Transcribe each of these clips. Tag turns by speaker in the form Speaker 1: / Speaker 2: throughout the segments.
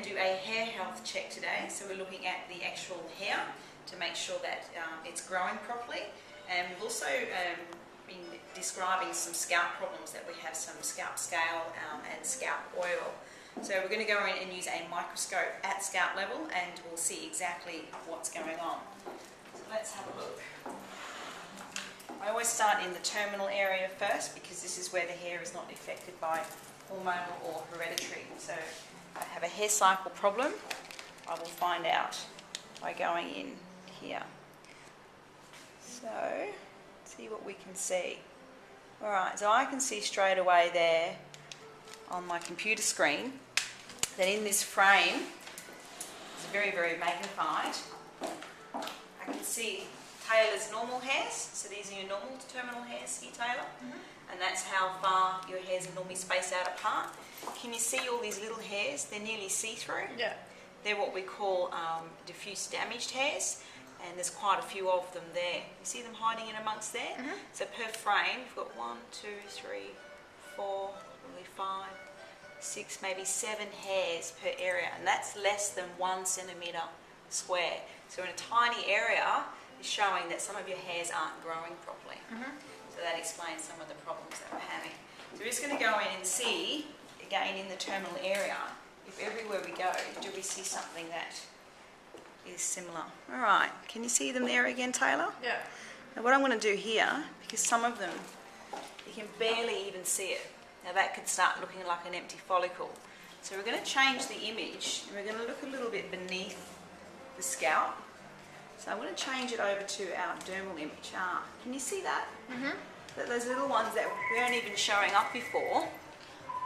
Speaker 1: do a hair health check today. So we're looking at the actual hair to make sure that it's growing properly. And we've also been describing some scalp problems, that we have some scalp scale and scalp oil. So we're going to go in and use a microscope at scalp level, and we'll see exactly what's going on. So let's have a look. I always start in the terminal area first, because this is where the hair is not affected by hormonal or hereditary. So if I have a hair cycle problem, I will find out by going in here. So see what we can see. Alright, so I can see straight away there on my computer screen that in this frame, it's very, very magnified, I can see Taylor's normal hairs. So these are your normal terminal hairs here, Taylor. And that's how far your hairs are normally spaced out apart. Can you see all these little hairs? They're nearly see-through.
Speaker 2: Yeah.
Speaker 1: They're what we call diffuse damaged hairs, and there's quite a few of them there. You see them hiding in amongst there? So per frame, we've got 1, 2, 3, 4, probably 5, 6, maybe 7 hairs per area, and that's less than 1 centimetre square. So in a tiny area, it's showing that some of your hairs aren't growing properly. So that explains some of the problems that we're having. So we're just going to go in and see, again in the terminal area, if everywhere we go, do we see something that is similar. Alright, can you see them there again, Taylor?
Speaker 2: Yeah.
Speaker 1: Now what I'm going to do here, because some of them, you can barely even see it. Now that could start looking like an empty follicle. So we're going to change the image, and we're going to look a little bit beneath the scalp. So I'm going to change it over to our dermal image. Can you see that? That those little ones that weren't even showing up before,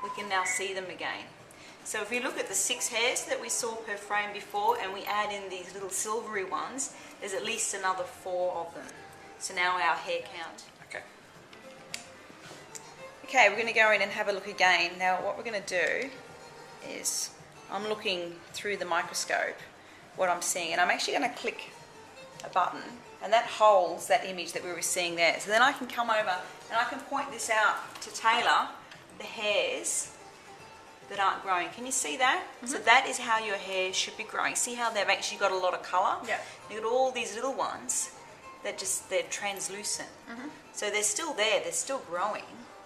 Speaker 1: we can now see them again. So if we look at the 6 hairs that we saw per frame before, and we add in these little silvery ones, there's at least another 4 of them. So now our hair count. Okay, we're going to go in and have a look again. Now what we're going to do is, I'm looking through the microscope what I'm seeing, and I'm actually going to click a button, and that holds that image that we were seeing there. So then I can come over and I can point this out to Taylor, the hairs that aren't growing. Can you see that? So that is how your hair should be growing. See how they've actually got a lot of colour?
Speaker 2: Yeah.
Speaker 1: You've got all these little ones that they're translucent. So they're still there, they're still growing.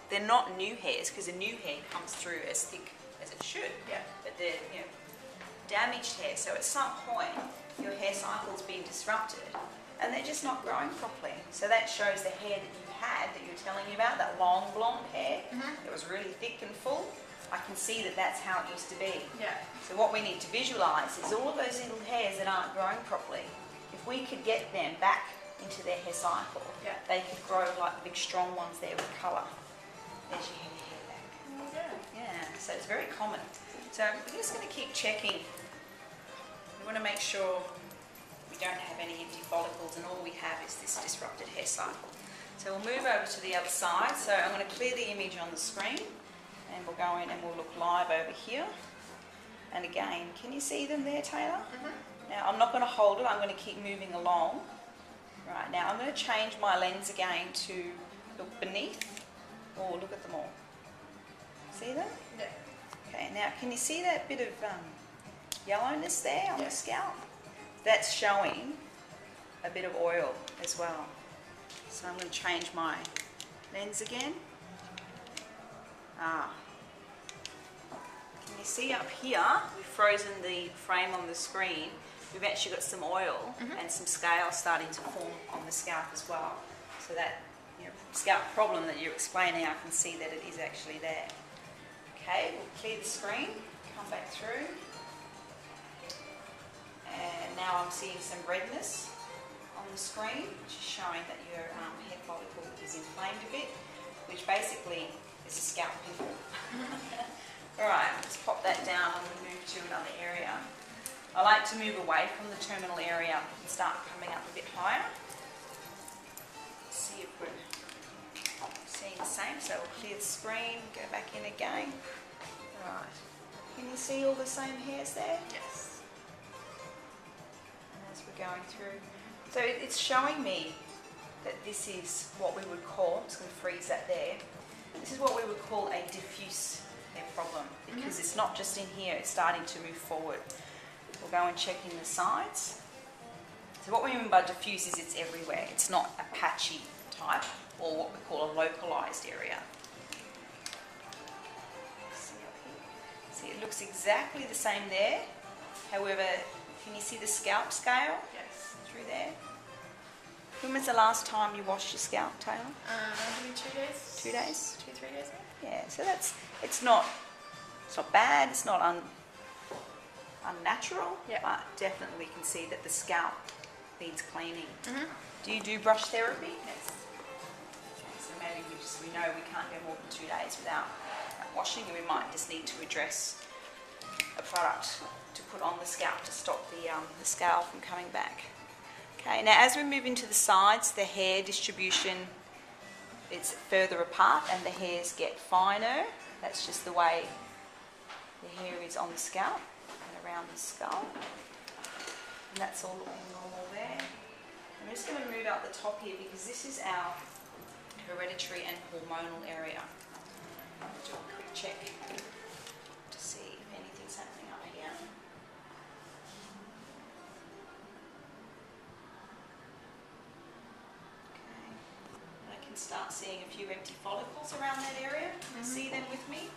Speaker 1: They're not new hairs, because a new hair comes through as thick as it should.
Speaker 2: Yeah.
Speaker 1: But they're, damaged hair. So at some point, your hair cycle's being disrupted, and they're just not growing properly. So that shows the hair that you had, that you're telling me about, that long blonde hair that was really thick and full. I can see that that's how it used to be.
Speaker 2: Yeah.
Speaker 1: So what we need to visualise is all of those little hairs that aren't growing properly. If we could get them back into their hair cycle, they could grow like the big strong ones there with colour. There's your hair back. Yeah, so it's very common. So we're just going to keep checking. We want to make sure we don't have any empty follicles, and all we have is this disrupted hair cycle. So we'll move over to the other side. So I'm going to clear the image on the screen, and we'll go in and we'll look live over here. And again, can you see them there, Taylor? Now I'm not going to hold it, I'm going to keep moving along. Right, now I'm going to change my lens again to look beneath, or look at them all. See them?
Speaker 2: Yeah.
Speaker 1: Okay, now can you see that bit of yellowness there on the scalp? That's showing a bit of oil as well. So I'm going to change my lens again. Can you see up here, we've frozen the frame on the screen. We've actually got some oil and some scale starting to form on the scalp as well. So that scalp problem that you're explaining, I can see that it is actually there. Okay, we'll clear the screen, come back through. And now I'm seeing some redness on the screen, which is showing that your hair follicle is inflamed a bit, which basically is a scalp pimple. Alright, let's pop that down and we'll move to another area. I like to move away from the terminal area and start coming up a bit higher. See if we're seeing the same. So we'll clear the screen, go back in again. Alright, can you see all the same hairs there?
Speaker 2: Yes.
Speaker 1: And as we're going through. So it's showing me that this is what we would call, I'm just going to freeze that there. This is what we would call a diffuse hair problem, because it's not just in here, it's starting to move forward. We'll go and check in the sides. So what we mean by diffuse is it's everywhere. It's not a patchy type, or what we call a localized area. See, it looks exactly the same there. However, can you see the scalp scale?
Speaker 2: Yes.
Speaker 1: Through there. When was the last time you washed your scalp, Taylor?
Speaker 2: Maybe 2 days.
Speaker 1: 2 days?
Speaker 2: 2-3 days.
Speaker 1: Yeah. So it's not bad. It's not unnatural.
Speaker 2: Yeah.
Speaker 1: But definitely we can see that the scalp needs cleaning.
Speaker 2: Mm-hmm.
Speaker 1: Do you do brush therapy? Yes. So maybe we know we can't go more than 2 days without washing, and we might just need to address a product to put on the scalp to stop the scalp from coming back. Okay, now as we move into the sides, the hair distribution is further apart and the hairs get finer. That's just the way the hair is on the scalp and around the skull. And that's all looking normal there. I'm just going to move out the top here because this is our hereditary and hormonal area. I'll do a quick check to see if anything's happening up here. Okay. I can start seeing a few empty follicles around that area. See them with me?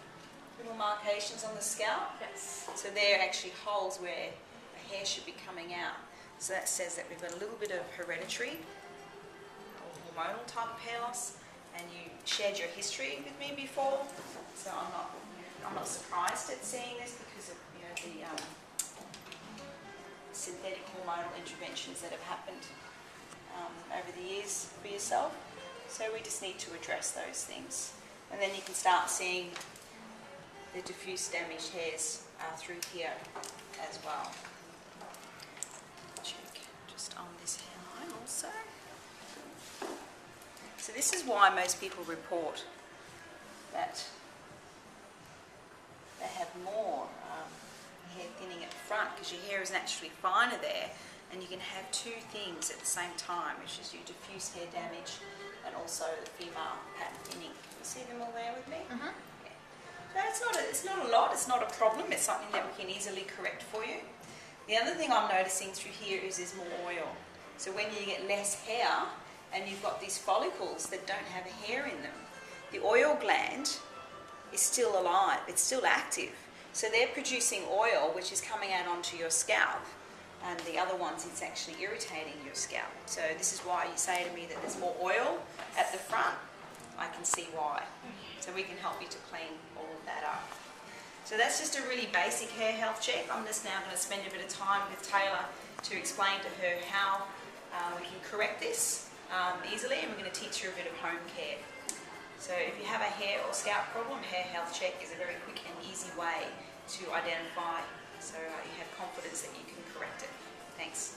Speaker 1: Little markations on the scalp.
Speaker 2: Yes.
Speaker 1: So they're actually holes where the hair should be coming out. So that says that we've got a little bit of hereditary or hormonal type of hair loss. And you shared your history with me before, so I'm not surprised at seeing this because of the synthetic hormonal interventions that have happened over the years for yourself. So we just need to address those things, and then you can start seeing the diffuse damaged hairs through here as well. Check just on this hairline also. So this is why most people report that they have more hair thinning at the front, because your hair is naturally finer there, and you can have two things at the same time, which is your diffuse hair damage and also the female pattern thinning. Can you see them all there with me?
Speaker 2: Mm-hmm.
Speaker 1: Yeah. So it's not a lot, it's not a problem, it's something that we can easily correct for you. The other thing I'm noticing through here is there's more oil. So when you get less hair, and you've got these follicles that don't have hair in them, the oil gland is still alive, it's still active. So they're producing oil which is coming out onto your scalp, and the other ones, it's actually irritating your scalp. So this is why you say to me that there's more oil at the front. I can see why. So we can help you to clean all of that up. So that's just a really basic hair health check. I'm just now going to spend a bit of time with Taylor to explain to her how we can correct this easily, and we're going to teach you a bit of home care. So if you have a hair or scalp problem, hair health check is a very quick and easy way to identify, so you have confidence that you can correct it. Thanks.